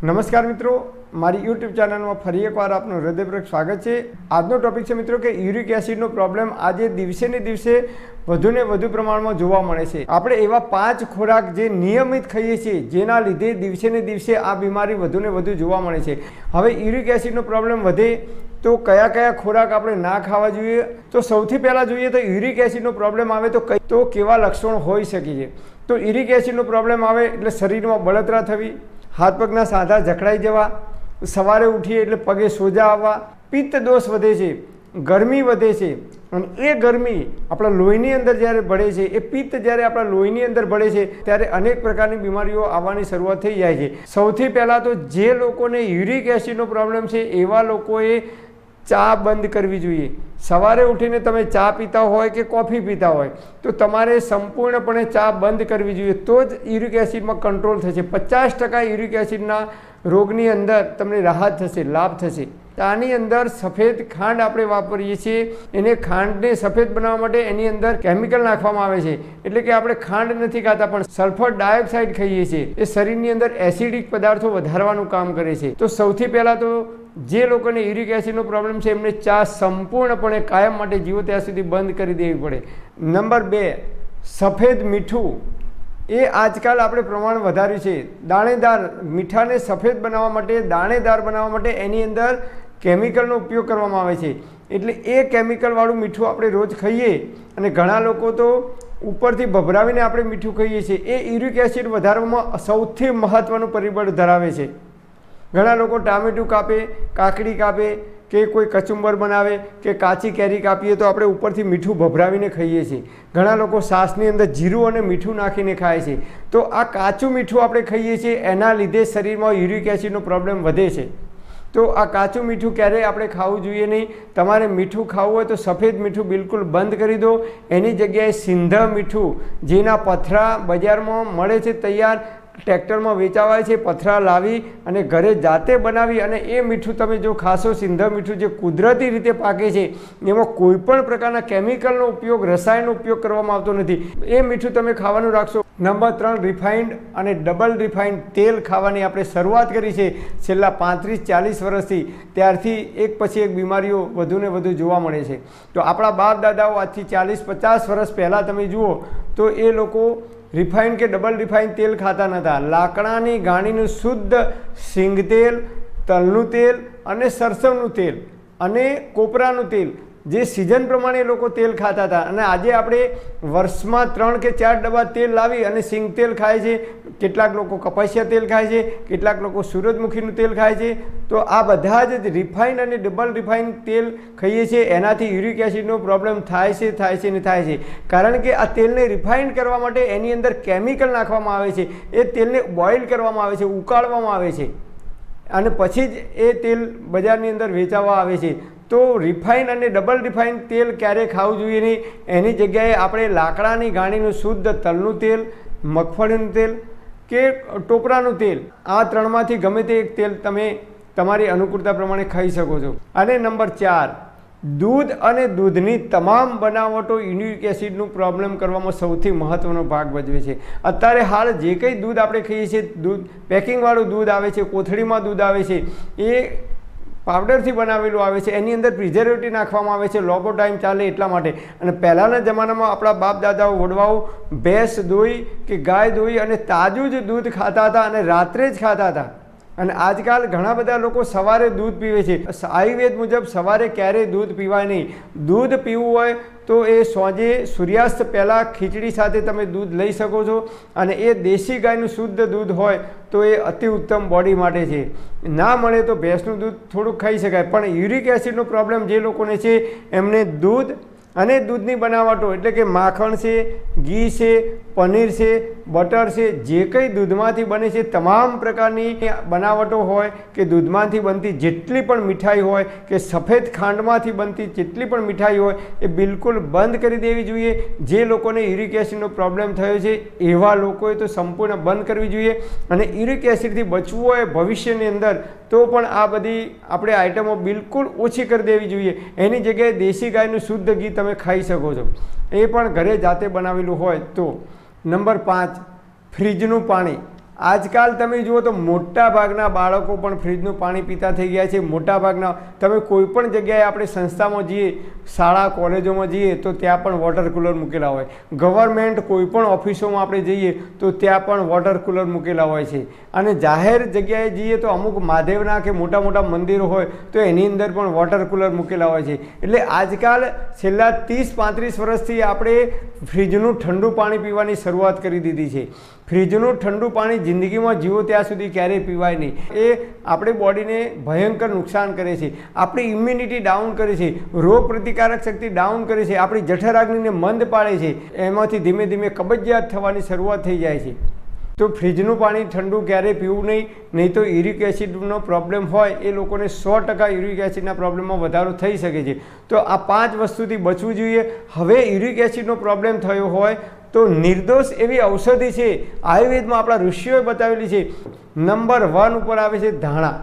નમસ્કાર મિત્રો, મારી યુટ્યુબ ચેનલમાં ફરી એકવાર આપનું હૃદયપૂર્વક સ્વાગત છે। આજનો ટોપિક છે મિત્રો કે યુરિક એસિડનો પ્રોબ્લેમ આજે દિવસે ને દિવસે વધુને વધુ પ્રમાણમાં જોવા મળે છે। આપણે એવા 5 ખોરાક જે નિયમિત ખાઈએ છીએ જેના લીધે દિવસે ને દિવસે આ બીમારી વધુને વધુ જોવા મળે છે। હવે યુરિક એસિડનો પ્રોબ્લેમ વધે તો કયા કયા ખોરાક આપણે ના ખાવા જોઈએ? તો સૌથી પહેલાં જોઈએ તો યુરિક એસિડનો પ્રોબ્લેમ આવે તો કેવા લક્ષણો હોઈ શકે છે? તો યુરિક એસિડનો પ્રોબ્લેમ આવે એટલે શરીરમાં બળતરા થવી, હાથ પગના સાંધા જકડાઈ જવા, સવારે ઉઠીએ એટલે પગે સોજા આવવા, પિત્ત દોષ વધે છે, ગરમી વધે છે અને એ ગરમી આપણા લોહીની અંદર જ્યારે ભળે છે, એ પિત્ત જ્યારે આપણા લોહીની અંદર ભળે છે ત્યારે અનેક પ્રકારની બીમારીઓ આવવાની શરૂઆત થઈ જાય છે। સૌથી પહેલાં તો જે લોકોને યુરિક એસિડનો પ્રોબ્લેમ છે એવા લોકોએ ચા બંધ કરવી જોઈએ। સવારે ઉઠીને તમે ચા પીતા હોય કે કોફી પીતા હોય તો તમારે સંપૂર્ણપણે ચા બંધ કરવી જોઈએ, તો જ યુરિક એસિડમાં કંટ્રોલ થશે। 50% યુરિક એસિડના રોગની અંદર તમને રાહત થશે, લાભ થશે। આની અંદર સફેદ ખાંડ આપણે વાપરીએ છીએ, એને ખાંડને સફેદ બનાવવા માટે એની અંદર કેમિકલ નાખવામાં આવે છે, એટલે કે આપણે ખાંડ નથી ખાતા પણ સલ્ફર ડાયોક્સાઇડ ખાઈએ છીએ। એ શરીરની અંદર એસિડિક પદાર્થો વધારવાનું કામ કરે છે। તો સૌથી પહેલાં તો જે લોકોને યુરિક એસિડનો પ્રોબ્લેમ છે એમને ચા સંપૂર્ણપણે કાયમ માટે જીવો ત્યાં સુધી બંધ કરી દેવી પડે। નંબર 2, સફેદ મીઠું એ આજકાલ આપણે પ્રમાણ વધાર્યું છે। દાણેદાર મીઠાને સફેદ બનાવવા માટે, દાણેદાર બનાવવા માટે એની અંદર કેમિકલનો ઉપયોગ કરવામાં આવે છે, એટલે એ કેમિકલવાળું મીઠું આપણે રોજ ખાઈએ અને ઘણા લોકો તો ઉપરથી ભભરાવીને આપણે મીઠું ખાઈએ છીએ, એ યુરિક એસિડ વધારવામાં સૌથી મહત્ત્વનું પરિબળ ધરાવે છે। ઘણા લોકો ટામેટું કાપે, કાકડી કાપે કે કોઈ કચુંબર બનાવે કે કાચી કેરી કાપીએ તો આપણે ઉપરથી મીઠું ભભરાવીને ખાઈએ છીએ। ઘણા લોકો છાશની અંદર જીરું અને મીઠું નાખીને ખાય છે। તો આ કાચું મીઠું આપણે ખાઈએ છીએ, એના લીધે શરીરમાં યુરિક એસિડનો પ્રોબ્લેમ વધે છે। તો આ કાચું મીઠું ક્યારેય આપણે ખાવું જોઈએ નહીં। તમારે મીઠું ખાવું હોય તો સફેદ મીઠું બિલકુલ બંધ કરી દો, એની જગ્યાએ સિંધ મીઠું, જેના પથરા બજારમાં મળે છે તૈયાર, ટ્રેક્ટરમાં વેચાવાય છે, પથરા લાવી અને ઘરે જાતે બનાવી અને એ મીઠું તમે જો ખાશો, સિંધ મીઠું જે કુદરતી રીતે પાકે છે, એમાં કોઈ પણ પ્રકારના કેમિકલનો ઉપયોગ, રસાયણનો ઉપયોગ કરવામાં આવતો નથી, એ મીઠું તમે ખાવાનું રાખશો। નંબર 3, રિફાઇન્ડ અને ડબલ રિફાઇન્ડ તેલ ખાવાની આપણે શરૂઆત કરી છે છેલ્લા 35-40 વર્ષથી, ત્યારથી એક પછી એક બીમારીઓ વધુને વધુ જોવા મળે છે। તો આપણા બાપ દાદાઓ આજથી 40-50 વર્ષ પહેલાં તમે જુઓ તો એ લોકો રિફાઇન કે ડબલ રિફાઇન તેલ ખાતા નહોતા। લાકડાની ગાણીનું શુદ્ધ સિંગ તેલ, તલનું તેલ અને સરસવનું તેલ અને કોપરાનું તેલ, જે સિઝન પ્રમાણે લોકો તેલ ખાતા હતા। અને આજે આપણે વર્ષમાં 3 કે 4 ડબ્બા તેલ લાવી અને સિંગ તેલ ખાય છે, કેટલાક લોકો કપાસિયા તેલ ખાય છે, કેટલાક લોકો સૂરજમુખીનું તેલ ખાય છે। તો આ બધા જ રિફાઇન અને ડબલ રિફાઇન તેલ ખાઈએ છીએ, એનાથી યુરિક એસિડનો પ્રોબ્લેમ થાય છે ને થાય છે। કારણ કે આ તેલને રિફાઇન કરવા માટે એની અંદર કેમિકલ નાખવામાં આવે છે, એ તેલને બોઇલ કરવામાં આવે છે, ઉકાળવામાં આવે છે અને પછી જ એ તેલ બજારની અંદર વેચાવા આવે છે। તો રિફાઇન અને ડબલ રિફાઇન તેલ ક્યારેય ખાવું જોઈએ નહીં, એની જગ્યાએ આપણે લાકડાની ગાણીનું શુદ્ધ તલનું તેલ, મગફળીનું તેલ કે ટોપરાનું તેલ, આ 3માંથી ગમે તે એક તેલ તમે તમારી અનુકૂળતા પ્રમાણે ખાઈ શકો છો। અને નંબર 4, દૂધ અને દૂધની તમામ બનાવટો યુરિક એસિડનું પ્રોબ્લેમ કરવામાં સૌથી મહત્ત્વનો ભાગ ભજવે છે। અત્યારે હાલ જે કંઈ દૂધ આપણે ખાઈએ છીએ, દૂધ પેકિંગવાળું દૂધ આવે છે, કોથળીમાં દૂધ આવે છે, એ પાવડરથી બનાવેલું આવે છે, એની અંદર પ્રિઝર્વેટિવ નાખવામાં આવે છે, લાંબો ટાઈમ ચાલે એટલા માટે। અને પહેલાંના જમાનામાં આપણા બાપ દાદાઓ, વડવાઓ ભેંસ દોઈ કે ગાય દોઈ અને તાજું જ દૂધ ખાતા હતા અને રાત્રે જ ખાતા હતા। અને આજકાલ ઘણા બધા લોકો સવારે દૂધ પીવે છે। આયુર્વેદ મુજબ સવારે ક્યારેય દૂધ પીવાય નહીં। દૂધ પીવું હોય તો એ સાંજે સૂર્યાસ્ત પહેલાં ખીચડી સાથે તમે દૂધ લઈ શકો છો, અને એ દેશી ગાયનું શુદ્ધ દૂધ હોય તો એ અતિ ઉત્તમ બોડી માટે છે। ના મળે તો ભેંસનું દૂધ થોડુંક ખાઈ શકાય, પણ યુરિક એસિડનો પ્રોબ્લેમ જે લોકોને છે એમને દૂધ અને દૂધની બનાવટો એટલે કે માખણ છે, ઘી છે, પનીર છે, બટર છે, જે કંઈ દૂધમાંથી બને છે તમામ પ્રકારની બનાવટો હોય કે દૂધમાંથી બનતી જેટલી પણ મીઠાઈ હોય કે સફેદ ખાંડમાંથી બનતી જેટલી પણ મીઠાઈ હોય એ બિલકુલ બંધ કરી દેવી જોઈએ। જે લોકોને યુરિક એસિડનો પ્રોબ્લેમ થયો છે એવા લોકોએ તો સંપૂર્ણ બંધ કરવી જોઈએ। અને યુરિક એસિડથી બચવું હોય ભવિષ્યની અંદર તો પણ આ બધી આપણે આઈટમો બિલકુલ ઓછી કરી દેવી જોઈએ। એની જગ્યાએ દેશી ગાયનું શુદ્ધ ઘી તમે ખાઈ શકો છો, એ પણ ઘરે જાતે બનાવેલું હોય તો। નંબર 5, ફ્રીજનું પાણી। આજકાલ તમે જુઓ તો મોટા ભાગના બાળકો પણ ફ્રીજનું પાણી પીતા થઈ ગયા છે. મોટા ભાગના તમે કોઈ પણ જગ્યાએ આપણે સંસ્થામાં જઈએ, શાળા કોલેજોમાં જઈએ તો ત્યાં પણ વોટર કુલર મૂકેલા હોય. ગવર્મેન્ટ કોઈ પણ ઓફિસોમાં આપણે જઈએ તો ત્યાં પણ વોટર કુલર મૂકેલા હોય છે. અને જાહેર જગ્યાએ જઈએ તો અમુક મહાદેવના કે મોટા મોટા મંદિરો હોય તો એની અંદર પણ વોટર કુલર મૂકેલા હોય છે. એટલે આજકાલ છેલ્લા 30-35 વર્ષથી આપણે ફ્રીજનું ઠંડુ પાણી પીવાની શરૂઆત કરી દીધી છે. ફ્રીજનું ઠંડુ પાણી જિંદગીમાં જીવો ત્યાં સુધી ક્યારેય પીવાય નહીં. એ આપણી બોડીને ભયંકર નુકસાન કરે છે, આપણી ઇમ્યુનિટી ડાઉન કરે છે, રોગ પ્રતિકારક શક્તિ ડાઉન કરે છે, આપણી જઠરાગ્નિને મંદ પાડે છે. એમાંથી ધીમે ધીમે કબજિયાત થવાની શરૂઆત થઈ જાય છે. તો ફ્રીજનું પાણી ઠંડુ ક્યારેય પીવું નહીં તો યુરિક એસિડનો પ્રોબ્લેમ હોય એ લોકોને 100% યુરિક એસિડના પ્રોબ્લેમમાં વધારો થઈ શકે છે. તો આ 5 વસ્તુથી બચવું જોઈએ. હવે યુરિક એસિડનો પ્રોબ્લેમ થયો હોય તો નિર્દોષ એવી ઔષધિ છે, આયુર્વેદમાં આપણા ઋષિઓએ બતાવેલી છે. નંબર 1 ઉપર આવે છે ધાણા.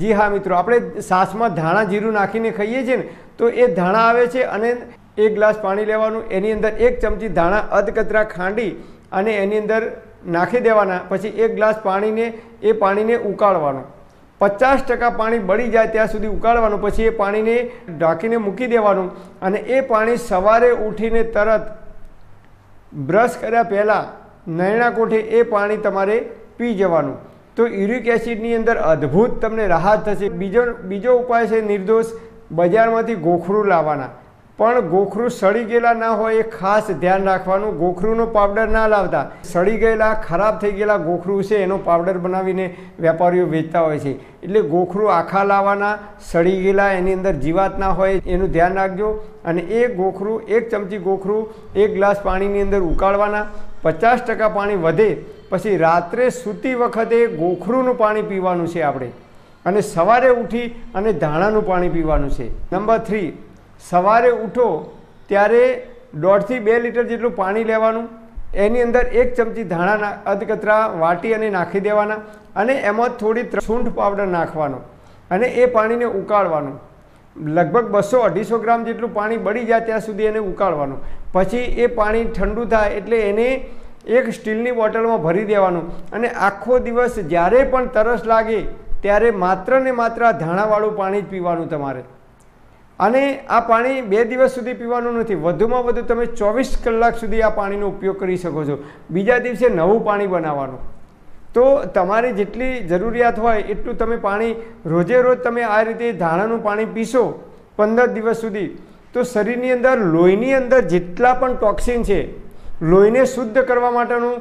જી હા મિત્રો, આપણે છાશમાં ધાણા જીરું નાખીને ખાઈએ છીએ ને, તો એ ધાણા આવે છે અને 1 ગ્લાસ પાણી લેવાનું, એની અંદર 1 ચમચી ધાણા અધકચરા ખાંડી અને એની અંદર નાખી દેવાના. પછી 1 ગ્લાસ પાણીને ઉકાળવાનું. 50% પાણી બળી જાય ત્યાં સુધી ઉકાળવાનું. પછી એ પાણીને ઢાંકીને મૂકી દેવાનું અને એ પાણી સવારે ઉઠીને તરત બ્રશ કર્યા પહેલાં નયણા કોઠે એ પાણી તમારે પી જવાનું. તો યુરિક એસિડની અંદર અદ્ભુત તમને રાહત થશે. બીજો ઉપાય છે નિર્દોષ, બજારમાંથી ગોખરું લાવવાના. પણ ગોખરું સડી ગયેલા ના હોય એ ખાસ ધ્યાન રાખવાનું. ગોખરુંનો પાવડર ના લાવતા. સડી ગયેલા ખરાબ થઈ ગયેલા ગોખરું છે એનો પાવડર બનાવીને વેપારીઓ વેચતા હોય છે. એટલે ગોખરું આખા લાવવાના, સડી ગયેલા, એની અંદર જીવાત ના હોય એનું ધ્યાન રાખજો. અને એ ગોખરું 1 ચમચી ગોખરું 1 ગ્લાસ પાણીની અંદર ઉકાળવાના. 50% પાણી વધે પછી રાત્રે સૂતી વખતે ગોખરુંનું પાણી પીવાનું છે આપણે. અને સવારે ઉઠી અને ધાણાનું પાણી પીવાનું છે. નંબર 3, સવારે ઉઠો ત્યારે 1.5 થી 2 લીટર જેટલું પાણી લેવાનું. એની અંદર 1 ચમચી ધાણા અધકચરા વાટી અને નાખી દેવાના અને એમાં થોડી સૂંઠ પાવડર નાખવાનો અને એ પાણીને ઉકાળવાનું. લગભગ 200-250 ગ્રામ જેટલું પાણી બળી જાય ત્યાં સુધી એને ઉકાળવાનું. પછી એ પાણી ઠંડુ થાય એટલે એને એક સ્ટીલની બોટલમાં ભરી દેવાનું અને આખો દિવસ જ્યારે પણ તરસ લાગે ત્યારે માત્ર ને માત્ર ધાણાવાળું પાણી જ પીવાનું તમારે. અને આ પાણી 2 દિવસ સુધી પીવાનું નથી, વધુમાં વધુ તમે 24 કલાક સુધી આ પાણીનો ઉપયોગ કરી શકો છો. બીજા દિવસે નવું પાણી બનાવવાનું. તો તમારી જેટલી જરૂરિયાત હોય એટલું તમે પાણી રોજે રોજ તમે આ રીતે ધાણાનું પાણી પીશો 15 દિવસ સુધી, તો શરીરની અંદર લોહીની અંદર જેટલા પણ ટોક્સિન છે, લોહીને શુદ્ધ કરવા માટેનું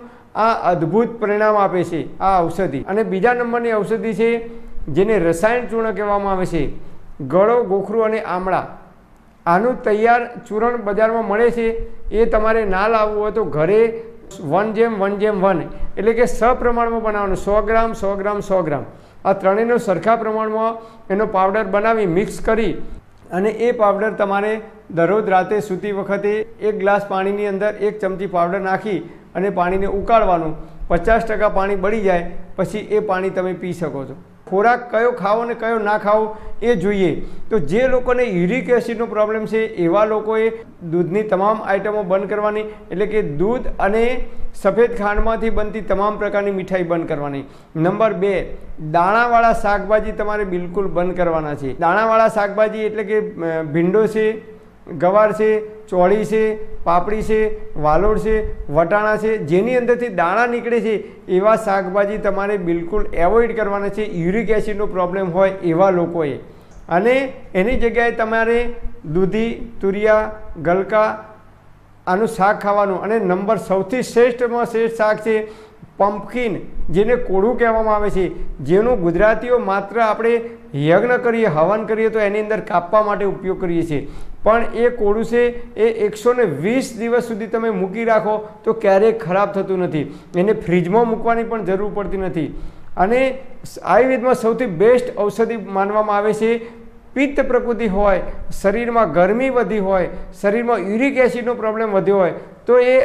આ અદ્ભુત પરિણામ આપે છે આ ઔષધિ. અને બીજા નંબરની ઔષધિ છે જેને રસાયણ ચૂર્ણ કહેવામાં આવે છે. ગળો, ગોખરું અને આમળા, આનું તૈયાર ચૂર્ણ બજારમાં મળે છે. એ તમારે ના લાવવું હોય તો ઘરે 1:1:1 એટલે કે સપ્રમાણમાં બનાવવાનું. 100 ગ્રામ 100 ગ્રામ 100 ગ્રામ આ ત્રણેયનો સરખા પ્રમાણમાં એનો પાવડર બનાવી મિક્સ કરી અને એ પાવડર તમારે દરરોજ રાતે સૂતી વખતે 1 ગ્લાસ પાણીની અંદર 1 ચમચી પાવડર નાખી અને પાણીને ઉકાળવાનું. 50% પાણી બળી જાય પછી એ પાણી તમે પી શકો છો. ખોરાક કયો ખાવો અને કયો ના ખાવો એ જોઈએ. તો જે લોકોને યુરિક એસિડનો પ્રોબ્લેમ છે એવા લોકોએ દૂધની તમામ આઇટમો બંધ કરવાની. એટલે કે દૂધ અને સફેદ ખાંડમાંથી બનતી તમામ પ્રકારની મીઠાઈ બંધ કરવાની. નંબર 2, દાણાવાળા શાકભાજી તમારે બિલકુલ બંધ કરવાના છે. દાણાવાળા શાકભાજી એટલે કે ભીંડો છે, ગવાર છે, ચોળી છે, પાપડી છે, વાલોડ છે, વટાણા છે, જેની અંદરથી દાણા નીકળે છે એવા શાકભાજી તમારે બિલકુલ એવોઇડ કરવાના છે યુરિક એસિડનો પ્રોબ્લેમ હોય એવા લોકોએ. અને એની જગ્યાએ તમારે દૂધી, તુરિયા, ગલકા આનું શાક ખાવાનું. અને નંબર સૌથી શ્રેષ્ઠમાં શ્રેષ્ઠ શાક છે પમ્પકિન, જેને કોળું કહેવામાં આવે છે, જેનું ગુજરાતીઓ માત્ર આપણે યજ્ઞ કરીએ, હવન કરીએ તો એની અંદર કાપવા માટે ઉપયોગ કરીએ છીએ. પણ એ કોળું છે એ 120 દિવસ સુધી તમે મૂકી રાખો તો ક્યારેય ખરાબ થતું નથી. એને ફ્રીજમાં મૂકવાની પણ જરૂર પડતી નથી. અને આયુર્વેદમાં સૌથી બેસ્ટ ઔષધિ માનવામાં આવે છે. પિત્ત પ્રકૃતિ હોય, શરીરમાં ગરમી વધી હોય, શરીરમાં યુરિક એસિડનો પ્રોબ્લેમ વધ્યો હોય તો એ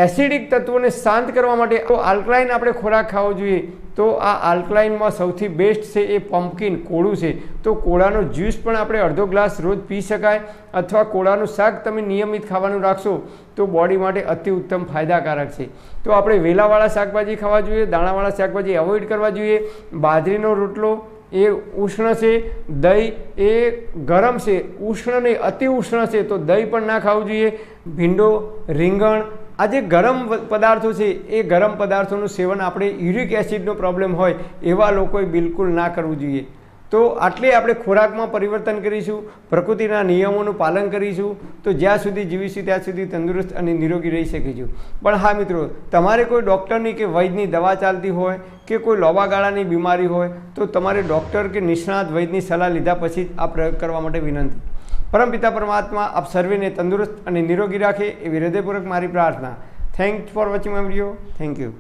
એસિડિક તત્વોને શાંત કરવા માટે તો આલ્કલાઇન આપણે ખોરાક ખાવો જોઈએ. તો આ આલ્કલાઇનમાં સૌથી બેસ્ટ છે એ પમ્પકિન, કોળું છે. તો કોળાનો જ્યુસ પણ આપણે અડધો ગ્લાસ રોજ પી શકાય, અથવા કોળાનું શાક તમે નિયમિત ખાવાનું રાખશો તો બોડી માટે અતિ ઉત્તમ ફાયદાકારક છે. તો આપણે વેલાવાળા શાકભાજી ખાવા જોઈએ, દાણાવાળા શાકભાજી અવોઇડ કરવા જોઈએ. બાજરીનો રોટલો એ ઉષ્ણ છે, દહીં એ ગરમ છે, ઉષ્ણ નહીં અતિ ઉષ્ણ છે, તો દહીં પણ ના ખાવું જોઈએ. ભીંડો, રીંગણ, આ જે ગરમ પદાર્થો છે એ ગરમ પદાર્થોનું સેવન આપણે યુરિક એસિડનો પ્રોબ્લેમ હોય એવા લોકોએ બિલકુલ ના કરવું જોઈએ. તો આટલે આપણે ખોરાકમાં પરિવર્તન કરીશું, પ્રકૃતિના નિયમોનું પાલન કરીશું, તો જ્યાં સુધી જીવીશું ત્યાં સુધી તંદુરસ્ત અને નિરોગી રહી શકીશું. પણ હા મિત્રો, તમારે કોઈ ડૉક્ટરની કે વૈદ્યની દવા ચાલતી હોય કે કોઈ લાંબા ગાળાની બીમારી હોય તો તમારે ડૉક્ટર કે નિષ્ણાત વૈદ્યની સલાહ લીધા પછી જ આ પ્રયોગ કરવા માટે વિનંતી. પરમપિતા પરમાત્મા આપ સર્વેને તંદુરસ્ત અને નિરોગી રાખે એવી હૃદયપૂર્વક મારી પ્રાર્થના. Thanks for watching my video. Thank you.